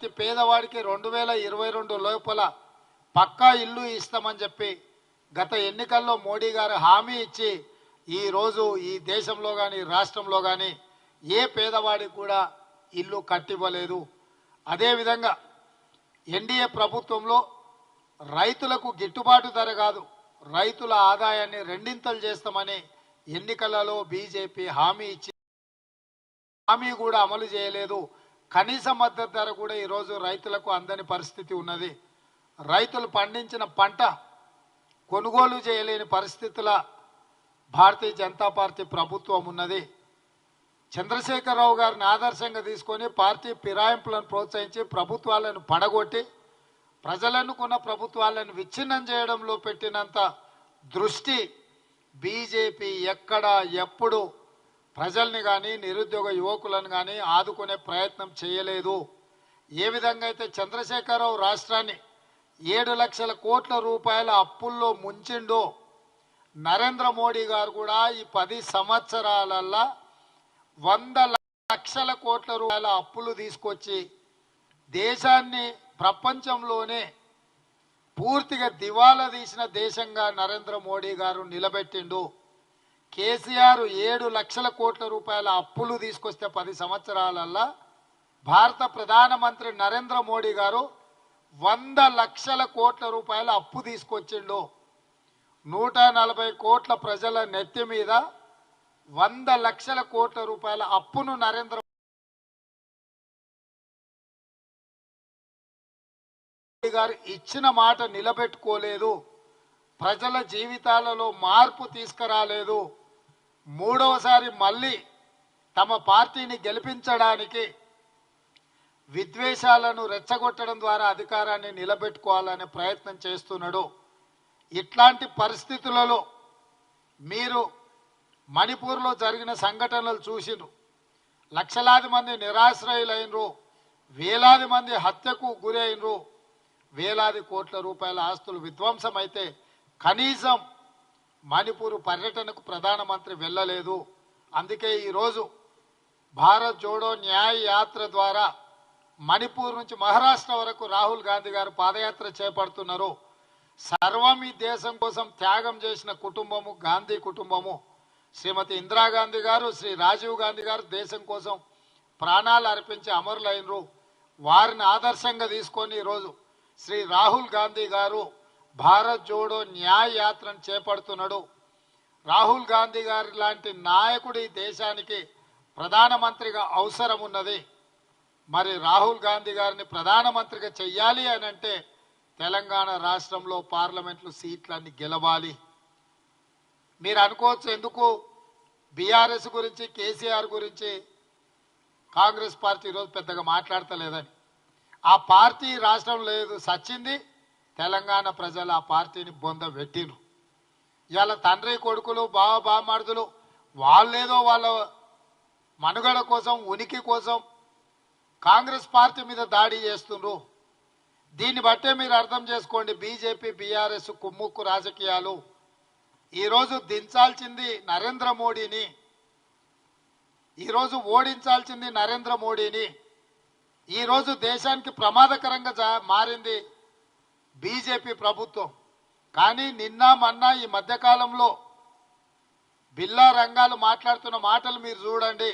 ప్రతి పేదవాడికి 2022 లోపల పక్కా ఇల్లు ఇస్తామని చెప్పి గత ఎన్నికల్లో మోడీ గారు హామీ ఇచ్చి ఈరోజు ఈ దేశంలో కానీ రాష్ట్రంలో కానీ ఏ పేదవాడికి కూడా ఇల్లు కట్టివ్వలేదు. అదేవిధంగా ఎన్డీఏ ప్రభుత్వంలో రైతులకు గిట్టుబాటు ధర కాదు, రైతుల ఆదాయాన్ని రెండింతలు చేస్తామని ఎన్నికలలో బీజేపీ హామీ ఇచ్చి హామీ కూడా అమలు చేయలేదు. కనీస మద్దతు ధర కూడా ఈరోజు రైతులకు అందని పరిస్థితి ఉన్నది. రైతులు పండించిన పంట కొనుగోలు చేయలేని పరిస్థితుల భారతీయ జనతా పార్టీ ప్రభుత్వం ఉన్నది. చంద్రశేఖరరావు గారిని ఆదర్శంగా తీసుకొని పార్టీ ఫిరాయింపులను ప్రోత్సహించి ప్రభుత్వాలను పడగొట్టి ప్రజలను కొన్న ప్రభుత్వాలను విచ్ఛిన్నం చేయడంలో పెట్టినంత దృష్టి బీజేపీ ఎక్కడ ఎప్పుడు ప్రజల్ని కానీ నిరుద్యోగ యువకులను కానీ ఆదుకునే ప్రయత్నం చేయలేదు. ఏ విధంగా అయితే చంద్రశేఖరరావు రాష్ట్రాన్ని 7 లక్షల కోట్ల రూపాయల అప్పుల్లో ముంచిండో నరేంద్ర మోడీ గారు కూడా ఈ 10 సంవత్సరాలల్లో 100 లక్షల కోట్ల రూపాయల అప్పులు తీసుకొచ్చి దేశాన్ని ప్రపంచంలోనే పూర్తిగా దివాలా తీసిన దేశంగా నరేంద్ర మోడీ గారు నిలబెట్టిండు. కేసీఆర్ 7 లక్షల కోట్ల రూపాయల అప్పులు తీసుకొస్తే 10 సంవత్సరాలల్లో భారత ప్రధానమంత్రి నరేంద్ర మోడీ గారు 100 లక్షల కోట్ల రూపాయల అప్పు తీసుకొచ్చిండు. 140 కోట్ల ప్రజల నెత్తి మీద 100 లక్షల కోట్ల రూపాయల అప్పును నరేంద్ర మోడీ గారు ఇచ్చిన మాట నిలబెట్టుకోలేదు. ప్రజల జీవితాలలో మార్పు తీసుకురాలేదు. మూడవసారి మళ్ళీ తమ పార్టీని గెలిపించడానికి విద్వేషాలను రెచ్చగొట్టడం ద్వారా అధికారాన్ని నిలబెట్టుకోవాలనే ప్రయత్నం చేస్తున్నాడు. ఇట్లాంటి పరిస్థితులలో మీరు మణిపూర్లో జరిగిన సంఘటనలు చూసిరు. లక్షలాది మంది నిరాశ్రయులైనరు, వేలాది మంది హత్యకు గురైనరు, వేలాది కోట్ల రూపాయల ఆస్తులు విధ్వంసం అయితే కనీసం మణిపూర్ పర్యటనకు ప్రధానమంత్రి వెళ్ళలేదు. అందుకే ఈరోజు భారత్ జోడో న్యాయ యాత్ర ద్వారా మణిపూర్ నుంచి మహారాష్ట్ర వరకు రాహుల్ గాంధీ గారు పాదయాత్ర చేపడుతున్నారు. సర్వం ఈ దేశం కోసం త్యాగం చేసిన కుటుంబము గాంధీ కుటుంబము. శ్రీమతి ఇందిరాగాంధీ గారు, శ్రీ రాజీవ్ గాంధీ గారు దేశం కోసం ప్రాణాలు అర్పించి అమరులైనరు. వారిని ఆదర్శంగా తీసుకొని ఈరోజు శ్రీ రాహుల్ గాంధీ గారు భారత్ జోడో న్యాయ యాత్రను చేపడుతున్నాడు. రాహుల్ గాంధీ గారి లాంటి నాయకుడు ఈ దేశానికి ప్రధానమంత్రిగా అవసరం ఉన్నది. మరి రాహుల్ గాంధీ గారిని ప్రధానమంత్రిగా చెయ్యాలి అని అంటే తెలంగాణ రాష్ట్రంలో పార్లమెంట్లో సీట్లన్నీ గెలవాలి. మీరు అనుకోవచ్చు ఎందుకు బీఆర్ఎస్ గురించి కేసీఆర్ గురించి కాంగ్రెస్ పార్టీ ఈరోజు పెద్దగా మాట్లాడతలేదని. ఆ పార్టీ రాష్ట్రం లేదు, సచ్చింది. తెలంగాణ ప్రజలు ఆ పార్టీని బొంద పెట్టిరు. ఇవాళ తండ్రి కొడుకులు బావమార్దులు వాళ్ళేదో వాళ్ళ మనుగడ కోసం ఉనికి కోసం కాంగ్రెస్ పార్టీ మీద దాడి చేస్తుండ్రు. దీన్ని బట్టే మీరు అర్థం చేసుకోండి బీజేపీ బీఆర్ఎస్ కుమ్ముక్కు రాజకీయాలు. ఈరోజు దించాల్సింది నరేంద్ర మోడీని, ఈరోజు ఓడించాల్సింది నరేంద్ర మోడీని. ఈరోజు దేశానికి ప్రమాదకరంగా మారింది బీజేపీ ప్రభుత్వం. కానీ నిన్న మొన్న ఈ మధ్యకాలంలో బిల్లా రంగాలు మాట్లాడుతున్న మాటలు మీరు చూడండి.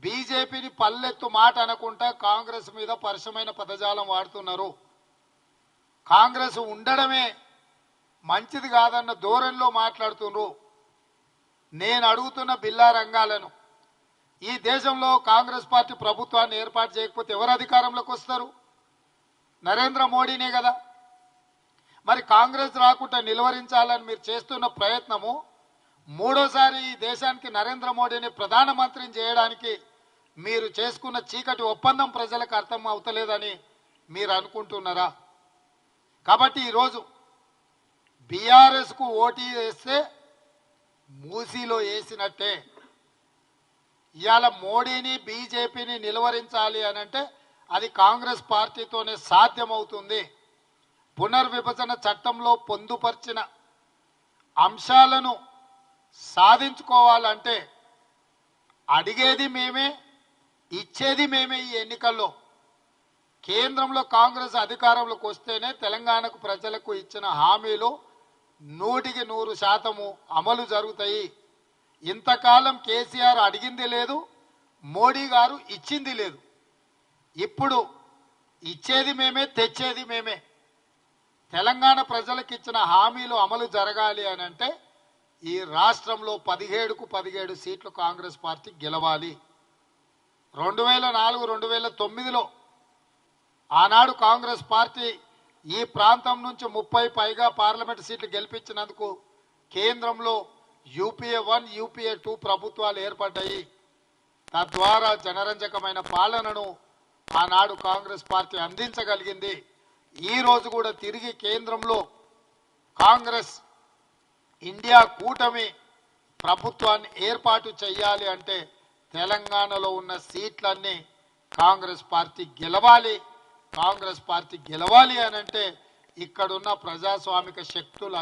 బీజేపీని పల్లెత్తు మాట అనుకుంటా కాంగ్రెస్ మీద పరుషమైన పదజాలం వాడుతున్నారు. కాంగ్రెస్ ఉండడమే మంచిది కాదన్న ధోరణిలో మాట్లాడుతున్నారు. నేను అడుగుతున్న బిల్లా రంగాలను ఈ దేశంలో కాంగ్రెస్ పార్టీ ప్రభుత్వాన్ని ఏర్పాటు చేయకపోతే ఎవరు అధికారంలోకి వస్తారు? నరేంద్ర మోడీనే కదా. మరి కాంగ్రెస్ రాకుండా నిలువరించాలని మీరు చేస్తున్న ప్రయత్నము మూడోసారి ఈ దేశానికి నరేంద్ర మోడీని ప్రధానమంత్రిని చేయడానికి మీరు చేసుకున్న చీకటి ఒప్పందం ప్రజలకు అర్థం అవుతలేదని మీరు అనుకుంటున్నారా? కాబట్టి ఈరోజు బీఆర్ఎస్కు ఓటు వేస్తే మూసీలో వేసినట్టే. ఇవాళ మోడీని బీజేపీని నిలువరించాలి అని అంటే అది కాంగ్రెస్ పార్టీతోనే సాధ్యమవుతుంది. పునర్విభజన చట్టంలో పొందుపరిచిన అంశాలను సాధించుకోవాలంటే అడిగేది మేమే, ఇచ్చేది మేమే. ఈ ఎన్నికల్లో కేంద్రంలో కాంగ్రెస్ అధికారంలోకి వస్తేనే తెలంగాణకు ప్రజలకు ఇచ్చిన హామీలు 100% అమలు జరుగుతాయి. ఇంతకాలం కేసీఆర్ అడిగింది లేదు, మోడీ గారు ఇచ్చింది లేదు. ఇప్పుడు ఇచ్చేది మేమే, తెచ్చేది మేమే. తెలంగాణ ప్రజలకు ఇచ్చిన హామీలు అమలు జరగాలి అని అంటే ఈ రాష్ట్రంలో 17కు 17 సీట్లు కాంగ్రెస్ పార్టీ గెలవాలి. 2004, 2009లో ఆనాడు కాంగ్రెస్ పార్టీ ఈ ప్రాంతం నుంచి 30 పైగా పార్లమెంట్ సీట్లు గెలిపించినందుకు కేంద్రంలో యూపీఏ 1, యూపీఏ 2 ప్రభుత్వాలు ఏర్పడ్డాయి. తద్వారా జనరంజకమైన పాలనను ఆనాడు కాంగ్రెస్ పార్టీ అందించగలిగింది. ఈ రోజు కూడా తిరిగి కేంద్రంలో కాంగ్రెస్ ఇండియా కూటమి ప్రభుత్వాన్ని ఏర్పాటు చేయాలి అంటే తెలంగాణలో ఉన్న సీట్లన్నీ కాంగ్రెస్ పార్టీ గెలవాలి. కాంగ్రెస్ పార్టీ గెలవాలి అని అంటే ఇక్కడున్న ప్రజాస్వామిక శక్తులు